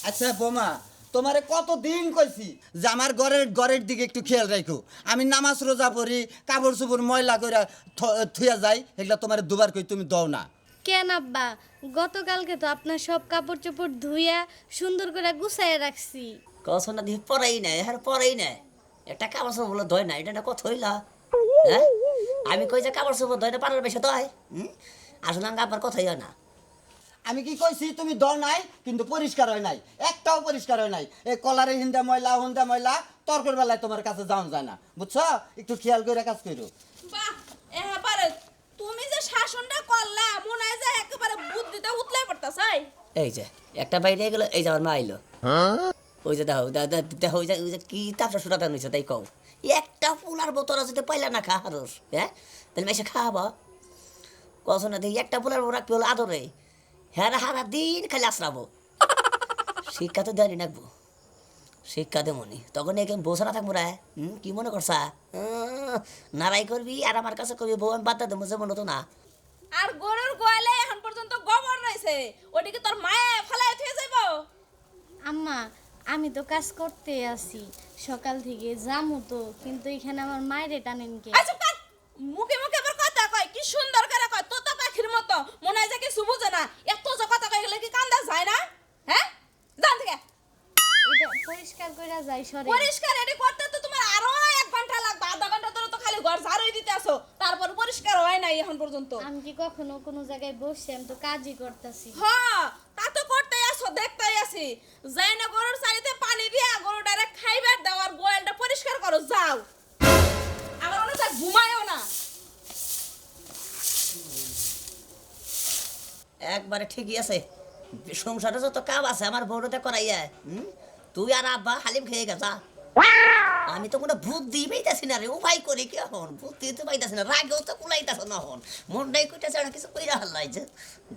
আচ্ছা বোমা, তোমারে কতদিন কইছি যে আমার ঘরের দিকে একটু খেয়াল রাখো। আমি নামাজ রোজা পড়ি, কাপড় চোপড় ময়লা করে থুয়া যাই, এগুলা তোমার দুবার কই তুমি দাও না। কেন আব্বা, গতকালকে তো আপনার সব কাপড় চোপড় ধুইয়া সুন্দর করে গুছাইয়া রাখছি। কসন না দিয়ে পড়াই নাই, হ্যাঁ পড়াই নাই। একটা কাপড় চোপড় বলে ধয় না, এটা না কথা হইলা। হ্যাঁ আমি কই যে কাপড় চোপড় ধয় না, পাড়ার বেশি ধয়। আসলে আমার আবার কথাই হয় না। আমি কি কইছি তুমি দাও নাই, কিন্তু পরিষ্কার হয় নাই, একটাও পরিষ্কার হয় নাই। এই কলারে হিন্দা ময়লা তর্কের বেলায় তোমার কাছে যাওয়া যায় না, বুঝছো? একটু খেয়াল করে কাজ করো। বাহ, এবারে তুমি যে শাসনটা করলা মনে হয় যে একেবারে বুদ্ধিতে উতলাই পড়তাছ। এই যে একটা বাইরে গেল, এই যে আমার মা আইলো। ওই যে দেখো দেখো, ওই যে কি তাপটা সুটা পেন হয়েছে তাই কও। একটা পোলার বোতল যদি পাইলা না খাহারস, হ্যাঁ তাহলে মেসে খাওয়াবা। কসন না দেখি একটা পোলার বউ রাখতে হলো আদরে, হ্যাঁ হারা দিন খালি আশ্রাবো। শিক্ষা তো দেয়নি নাকবো, শিক্ষা দে মনি তখন এখানে বসে না থাকবো রে। কি মনে করছা? নারাই করবি আর আমার কাছে করবি বউ আমি বাদ দেবো, যেমন হতো না। আর গরুর গোয়ালে এখন পর্যন্ত গোবর রয়েছে, ওটিকে তোর মায়ে ফেলায় থুয়ে যাইবো? আম্মা, আমি তো কাজ করতে আছি সকাল থেকে, যামু তো, কিন্তু এখানে আমার মায়েরে টানেন কে? আচ্ছা কাট, মুখে মুখে আবার কথা কয়, কি সুন্দর করে কয়, তো তো পাখির মতো মনে হয় যে কিছু বুঝে না। এত যে কথা কয় গেলে কি কান্দা যায় না? হ্যাঁ জান থেকে এটা পরিষ্কার করে যাই সরে। পরিষ্কার এটি করতে তো তোমার আরো 1 ঘন্টা লাগবে, আধা ঘন্টা ধরে তো খালি ঘর ঝাড়ুই দিতে আসো, তারপর পরিষ্কার হয় নাই এখন পর্যন্ত। আমি কি কখনো কোনো জায়গায় বসছি? আমি তো কাজই করতেছি। হ্যাঁ তা তো করতেই আসো, দেখতেই আছি। যাই না গরুর চারিতে পানি দিয়া গরু ডাইরেক্ট খাইবার দাও আর গোয়ালটা পরিষ্কার করো যাও। আবার অনেক ঘুমায়ও না। একবারে ঠিকই আছে, সংসারে যত কাম আছে আমার বউরতে করাইয়া। তুই আর আব্বা হালিম খেয়ে গেছা। আমি তো কোনো বুদ্ধি পাইতাছি না রে, উপায় করি কি এখন? বুদ্ধি তো পাইতাছি না, রাগেও তো কুলাইতাছ না এখন। মনটাই কইতাছে ওরা কিছু কইরা হাল্লাই যে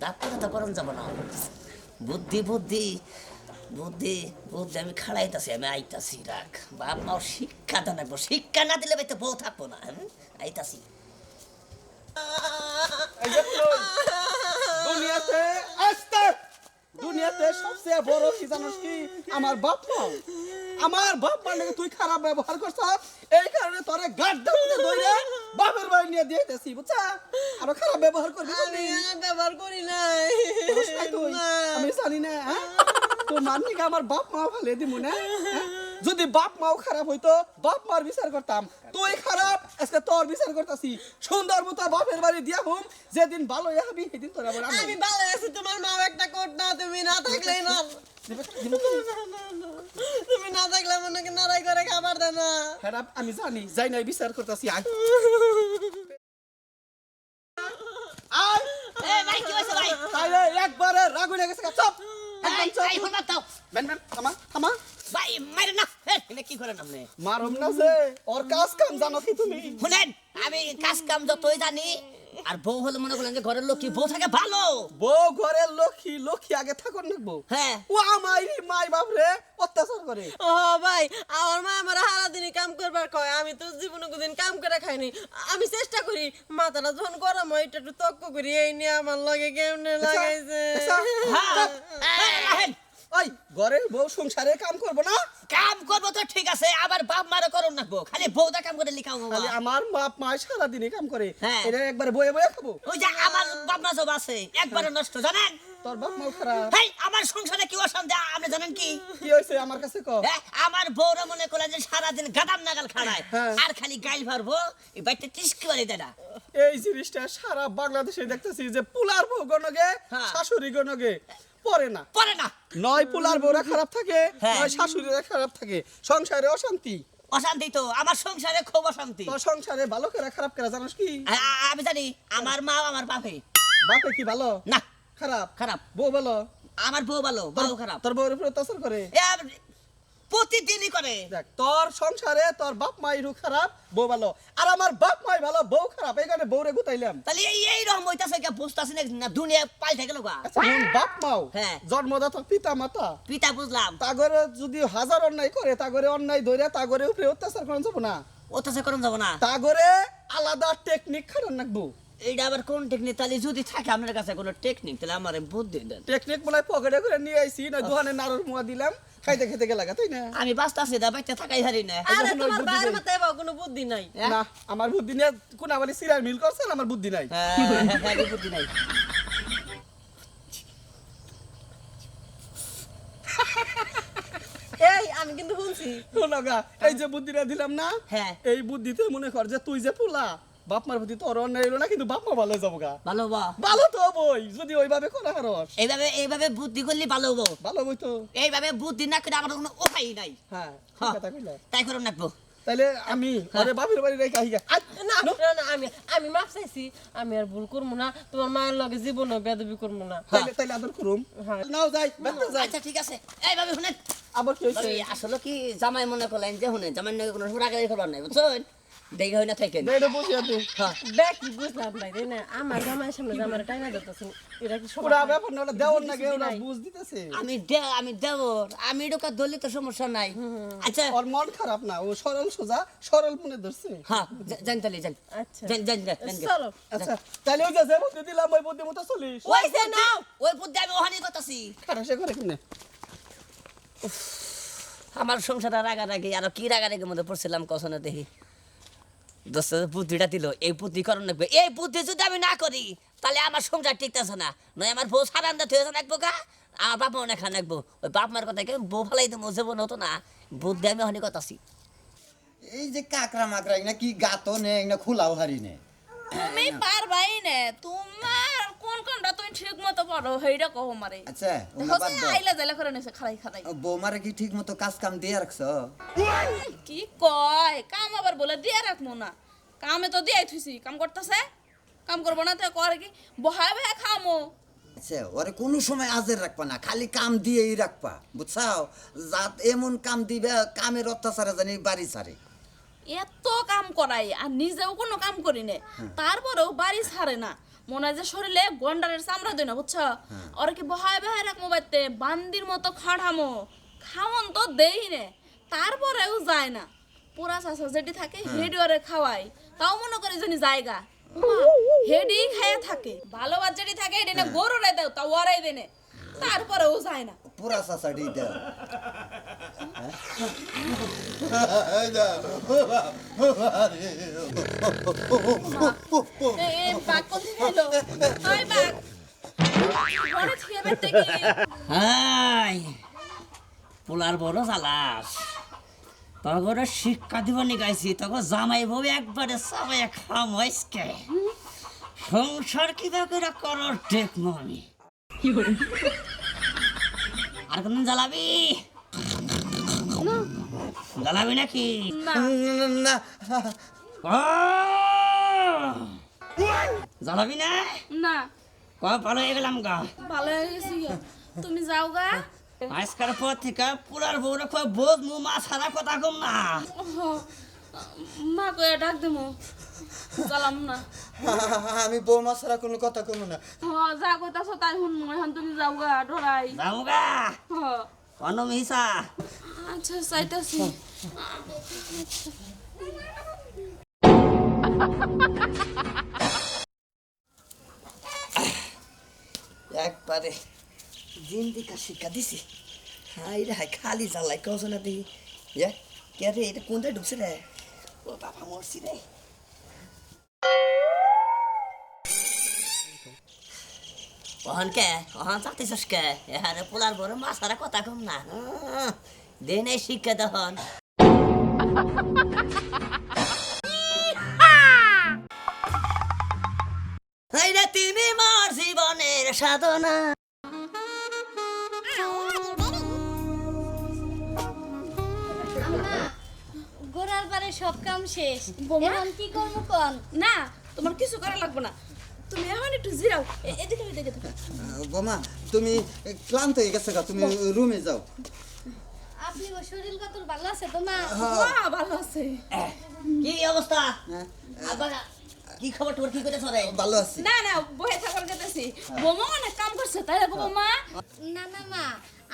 ডাক্তার তো করন যাব না। বুদ্ধি বুদ্ধি বুদ্ধি বুদ্ধি আমি খাড়াইতাছি, আমি আইতাছি। রাখ বাপ মাও শিক্ষা দেন, শিক্ষা না দিলে বাইতে বউ থাকবো না। আইতাছি। দুনিয়াতে আস্তে দুনিয়াতে সবচেয়ে বড় কি জানোস কি? আমার বাপ মা। আমার বাপ মানে তুই খারাপ ব্যবহার করছ, এই কারণে তোরে গাড় দাউতে ধরে বাপের বাড়ি নিয়ে দিয়েছি, বুঝছা? আরো খারাপ ব্যবহার করবি আমি ব্যবহার করি নাই। আমি জানি না। হ্যাঁ তো মাননি আমার বাপ মা ভালো দিমু না? হ্যাঁ? যদি বাপ মাও খারাপ হইতো বাপ মার বিচার করতাম। তুই খারাপ, আজকে তোর বিচার করতাছি। সুন্দর মতো বাপের বাড়ি দিয়া হুম, যেদিন ভালো হবি সেদিন তোর আবার আমি ভালো আছি, তোমার মা একটা কোট না, তুমি না থাকলেই না। তুমি না থাকলে মনে নারাই করে খাবার দেয় না। খারাপ আমি জানি, যাই নাই বিচার করতাছি। আয় আয় এ ভাই কি হইছে ভাই? তাইলে একবারে রাগ হয়ে গেছে। চুপ একদম চুপ। ভাই হঠাৎ দাও বেন বেন থামা থামা। ভাই মাইরে না। এটা কি করেন আপনি? মারুম না যে, ওর কাজ কাম জানো কি তুমি? শুনেন, আমি কাজ কাম যতই জানি, আর বউ হলে মনে করলেন যে ঘরের লোক কি বউ থাকে ভালো। বউ ঘরের লক্ষ্মী, লক্ষ্মী আগে থাকুন নাকবো। হ্যাঁ ও আমাই মাই বাপ রে অত্যাচার করে। ও ভাই, আমার মা আমার সারাদিনই কাম করবার কয়, আমি তো জীবনে কোনদিন কাম করে খাইনি। আমি চেষ্টা করি, মাথাটা যখন গরম হয় এটা একটু তক্ক করি, এই নিয়ে আমার লগে কেমনে লাগাইছে। হ্যাঁ ওই ঘরের বউ সংসারে কাম করবো না? কাম করবো তো ঠিক আছে, আবার বাপ মারে করুন নাকবো, খালি বউটা কাম করে লিখাও। খালি আমার বাপ মা সারাদিনই কাম করে, হ্যাঁ। এটা একবারে বয়ে বয়ে খাবো? ওই যে আমার বাপ মা সব আছে একবারে নষ্ট, জানেন? তোর বাপ মা খারাপ? হেই আমার সংসারে কি অশান্তি আপনি জানেন কি? কি হয়েছে আমার কাছে ক। হ্যাঁ, আমার বউরা মনে করলেন যে সারাদিন গাদাম নাগাল খাড়ায়, হ্যাঁ। আর খালি গাইল ভরবো, এই বাইতে টিস্কি করে দেয় না। এই জিনিসটা সারা বাংলাদেশে দেখতেছি যে পুলার বউ গণগে হ্যাঁ। শাশুড়ি গণগে পরে না। পরে না, নয় পুলার বউরা খারাপ থাকে, হ্যাঁ। নয় শাশুড়িরা খারাপ থাকে, সংসারে অশান্তি। অশান্তি তো আমার সংসারে খুব অশান্তি। তোর সংসারে ভালো করে খারাপ করে জানোস কি? আমি জানি, আমার মা আমার বাপে বাপে কি ভালো না খারাপ? খারাপ। বউ ভালো? আমার বউ ভালো, বউ খারাপ। তোর বউর উপরে অত্যাচার করে? প্রতিদিনই করে। দেখ তোর সংসারে তোর বাপ মাইরু খারাপ, বউ ভালো, আর আমার বাপ মাই ভালো, বউ খারাপ, এই কারণে বউরে গুতাইলাম। তাহলে এই রকম হইতাছে কি বুঝতাছি না, দুনিয়া পাল্টে গেল গা। আচ্ছা বাপ মাও হ্যাঁ। জন্মদাতা পিতা মাতা, পিতা বুঝলাম, তাগরে যদি হাজার অন্যায় করে তাগরে অন্যায় ধরে তাগরে উপরে অত্যাচার করা যাব না। অত্যাচার করুন যাব না। তাগরে আলাদা টেকনিক খারাপ নাকবো। এইটা আবার কোন টেকনিক? তাহলে যদি থাকে আপনার কাছে কোনো টেকনিক তাহলে আমার বুদ্ধি দেন। টেকনিক বলে পকেটে করে নিয়ে আইছি না দোকানে নাড়ুর মুয়া দিলাম খাইতে খেতে গেলা তাই না? আমি বাস্তা আছে দা বাইতে থাকাই হারি না। আরে যখন ওই তোমার বুদ্ধি বাইরে দেই। মাথায় বাবা কোনো বুদ্ধি নাই। না আমার বুদ্ধি নিয়ে কোন আমার সিরার মিল করছেন আমার বুদ্ধি নাই। হ্যাঁ বুদ্ধি নাই। এই আমি কিন্তু শুনছি শোনাগা এই যে বুদ্ধিটা দিলাম না হ্যাঁ। এই বুদ্ধিতে মনে কর যে তুই যে পোলা বাপ মার প্রতি তোর অন্যায় হলো না কিন্তু বাপ মা ভালো যাবো গা। ভালো বা ভালো তো বই যদি ওইভাবে করা হারস এইভাবে বুদ্ধি করলে ভালো হবো। ভালো বই তো। এইভাবে বুদ্ধি না করে আমার কোনো উপায় নাই। হ্যাঁ ঠিক হ্যাঁ। কথা কইলা। তাই করুন রাখবো। তাইলে আমি আরে বাপের বাড়ি রেখে আইগা না না না আমি মাপ চাইছি আমি আর ভুল করবো না তোমার মায়ের লগে জীবনও বেদবি করবো না তাইলে আদর করুম নাও যাই বেতে যাই আচ্ছা ঠিক আছে। এইভাবে শুনেন আবার কি হইছে আসলে কি জামাই মনে করলেন যে শুনেন জামাই নাকি কোনো রাগারি খবর নাই বুঝছেন? দেখে হয় না থাকেন। দেড়ে বসে আছে হ্যাঁ দেখ কি বুঝলাম ভাই তাই না আমার জামাইয়ের সামনে জামার টাইমা দিতেছেন এটা কি পুরা সব ব্যাপার না ওটা দেওয়ার না গেও না বুঝ দিতেছে আমি দেবর আমি ঢোকা দলি তো সমস্যা নাই। আচ্ছা ওর মন খারাপ না ও সরল সোজা সরল মনে ধরছে হ্যাঁ জান তাহলে জান আচ্ছা জান চলো আচ্ছা তাইলে ওই যে বুদ্ধি দিলাম ওই বুদ্ধি মতো চলিস ওই যে নাও ওই বুদ্ধি আমি ওখানে কথাছি। খারাপ করে কিনে আমার সংসারে রাগারাগি আর কি রাগারাগির মধ্যে পড়ছিলাম কখনো দেখি দোস্ত বুদ্ধিটা দিল এই বুদ্ধি করণ লাগবে। এই বুদ্ধি যদি আমি না করি তাহলে আমার সংসার টিকতেছে না। নয় আমার বউ সারান্দা থুয়ে রাখবো গা আমার বাপ মা অনেক রাখবো। ওই বাপ মার কথা কেউ বউ ফেলাই তো জীবন হতো না। বুদ্ধি আমি অনেক কথাছি। এই যে কাকড়া মাকড়া না কি গাতো নে না খোলাও হারি নে তুমি পারবাই না তোমার কোন কোনটা তুমি ঠিক মতো পারো সেইটা কও আমারে আচ্ছা দেখো যে আইলা জাইলা করে নিছে খালাই খালাই বৌমারে কি ঠিক মতো কাজ কাম দিয়ে রাখছো? কি কয় কাম আবার বলে দিয়ে রাখবো না কামে তো দিয়ে থুইছি কাম করতেছে কাম করবো না তো করে কি বহায় বহায় খামো আচ্ছা ওরে কোনো সময় আজের রাখবা না খালি কাম দিয়েই রাখবা বুঝছাও জাত এমন কাম দিবে কামের অত্যাচারে জানি বাড়ি ছাড়ে। এত কাম করাই আর নিজেও কোনো কাম করি না তারপরেও বাড়ি ছাড়ে না মনে হয় যে শরীরে গন্ডারের চামড়া দেয় না বুঝছো ওরা কি বহায় বহায় রাখবো বাড়িতে বান্দির মতো খাড়ামো খাওয়ান তো দেই নে তারপরেও যায় না পুরা চাষা যেটি থাকে হেডি ওরে খাওয়াই তাও মনে করি জানি জায়গা হেডি খায়া থাকে ভালোবাস যেটি থাকে হেডি না গরুরে দেও তা ওরাই দেনে তারপরেও যায় না পুরা সাসাডি দে বাঘ কোন থেকে এলো হাই বাঘ ঘরে থেকে বেরতে কি হাই পোলার বড় চালাস তখন শিক্ষা দিব নিগাইছি তখন জামাই বউ একবারে সবাই খাম হয়েছে সংসার কিভাবে করো দেখবো আমি। আর কোন জ্বালাবি জ্বালাবি নাকি? না জ্বালাবি না? না ভালো হয়ে গেলাম গা। ভালো হয়ে গেছি গো। তুমি যাও গা আজকাল পর থেকে পুরার বউরা খুব বোধ মু মা সারা কথা কম না। মা কয়ে ডাক দেবো চালাম না আমি বৌমা ছাড়া কোনো কথা কমু না। যা কইতাছ তাই শুনবো এখন তুমি যাও গা ডরাই যাও গা অনুমিসা। আচ্ছা চাইতাছি একবারে জিন্দিকা শিক্ষা দিছি। হাই রে হাই খালি জ্বালাই কছ না দেখি কে রে এটা কোনটা ঢুকছে রে? ও বাবা মরছি রে। অহন কে অহন চাতিছস কে এহারে পোলার বড় মাছারা কথা কম না দেন এই শিক্ষা দহন। হাইরে তুমি মোর জীবনের সাধনা। গোড়ার পারে সব কাম শেষ বোমা? এখন কি করবো কোন? না তোমার কিছু করা লাগবে না তুমি এখন একটু জিরাও এদিকে এদিকে বৌমা তুমি ক্লান্ত হয়ে গেছে গা তুমি রুমে যাও। আপনি ও শরীর কত ভালো আছে তো না? ভালো আছে কি অবস্থা? আবার কি খবর তোর কি করেছ রে? ভালো আছি। না না বহে থাকার গেতেছি বোমা অনেক কাম করছে তাই না বোমা না না মা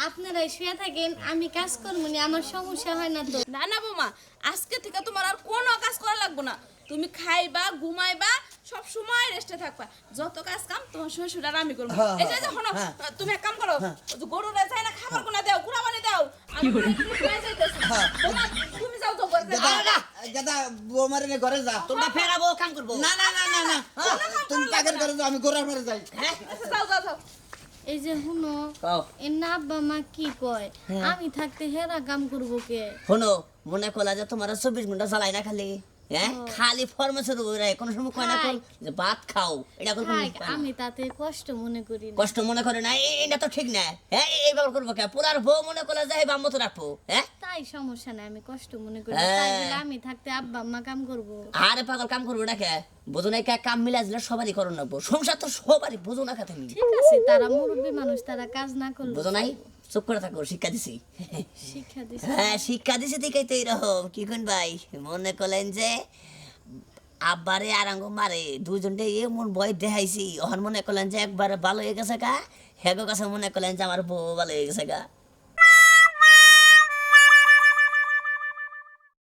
আপনারা শুয়ে থাকেন আমি কাজ করবো না আমার সমস্যা হয় না তো। না না বোমা আজকে থেকে তোমার আর কোনো কাজ করা লাগবে না তুমি খাইবা ঘুমাইবা সব সময় রেস্টে থাকবা যত কাজ কাম তোমার শ্বশুর আর আমি করবো হ্যাঁ, এই যে শোনো হ্যাঁ। তুমি এক কাম করো গরুরা যায় না খাবার কোনা দাও গুড়া বানিয়ে দাও আমি ঘুরে যাইতেছি তুমি যাও তো গেদা বৌমারে নিয়ে ঘরে যা তোমরা ফেরাবো কাম করবো না না না না না তুমি কাকের ঘরে যাও আমি গোড়ার ঘরে যাই যাও যাও যাও এই যে শুনো কও এর না আব্বা মা কি কয় আমি থাকতে হেরা কাম করবো কে শোনো মনে করলা যে তোমার 24 ঘন্টা চালাই না খালি হ্যাঁ খালি ফরমেশন ওই কোনো সময় কয় না কোন যে ভাত খাও এটা কোন থাক, আমি তাতে কষ্ট মনে করি না কষ্ট মনে করে না এটা তো ঠিক না হ্যাঁ এইভাবে করবো কে পুরার বউ মনে করলে যাই বাম মতো রাখবো হ্যাঁ তাই সমস্যা নাই আমি কষ্ট মনে করি না। তাই বলে আমি থাকতে আব্বা আম্মা কাম করবো আরে পাগল কাম করবো না কে বুঝো না কাম মিলা দিলে সবারই করণ লাগবো সংসার তো সবারই বুঝো না তুমি ঠিক আছে তারা মুরব্বী মানুষ তারা কাজ না করলে বুঝো নাই চুপ করে থাকো শিক্ষা দিছি শিক্ষা দিছে হ্যাঁ শিক্ষা দিছি দেখেই তো এরকম কি কোন ভাই মনে করলেন যে আব্বারে আরাঙ্গ মারে দুজনটা এমন ভয় দেখাইছি ওখান মনে করলেন যে একবারে ভালো হয়ে গেছে গা হেগো কাছে মনে করলেন যে আমার বউ ভালো হয়ে গেছে গা